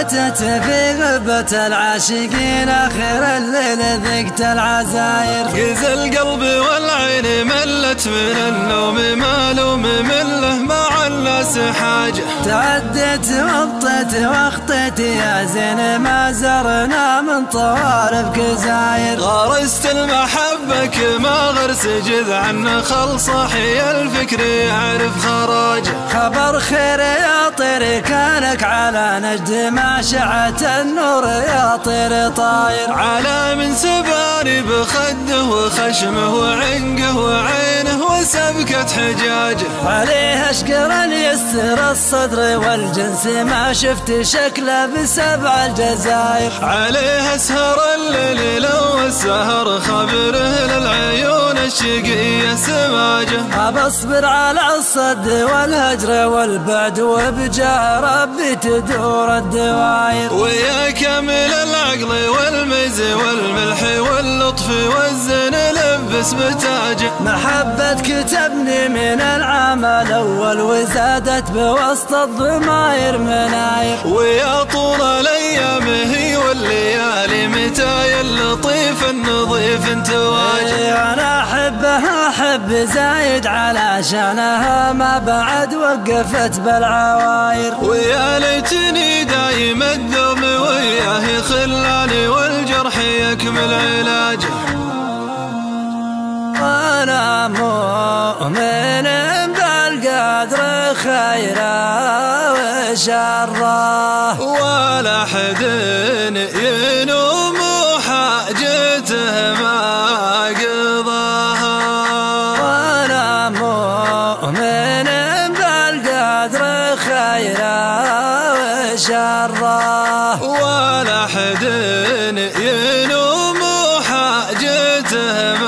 باتت في غبة العاشقين آخر الليل ذقت العزاير. قز القلب والعين ملت من النوم مالوم منه مع الناس حاجة. تعديت وبطيت واخطيت يا زين ما زرنا من طوارف جزاير. غرست المحبة كما غرس جذع خل صحي الفكر يعرف خراجه. خبر خير يا طير كانك على نجد ما شعت النور يا طير طاير. على من سباني بخده وخشمه وعنقه وعينه وسبكة حجاجه. عليه اشقر يستر الصدر والجنس ما شفت شكله بسبع الجزاير. عليه اسهر الليل لو السهر خبره للعيون الشقية سماجه. بصبر على الصد والهجر والبعد وبجاه ربي تدور الدواير. ويا كامل العقل والميز والملح واللطف والزن لبس بتاجه. محبتك تبني من العام الأول وزادت بوسط الضماير مناير. ويا طول الأيام هي والليالي متى اللطيف النظيف تواجه. أنا أحبها أحب زايد علشانها ما بعد وقفت بالعواير. ويا ليتني دايم الدوم وياه خلاني والجرح يكمل علاجه. وأنا مؤمن بالقدر خيره وشره ولا حد ينوم حاجته ما قضاها. وأنا مؤمن بالقدر خيره وشره ولا حد ينوم حاجته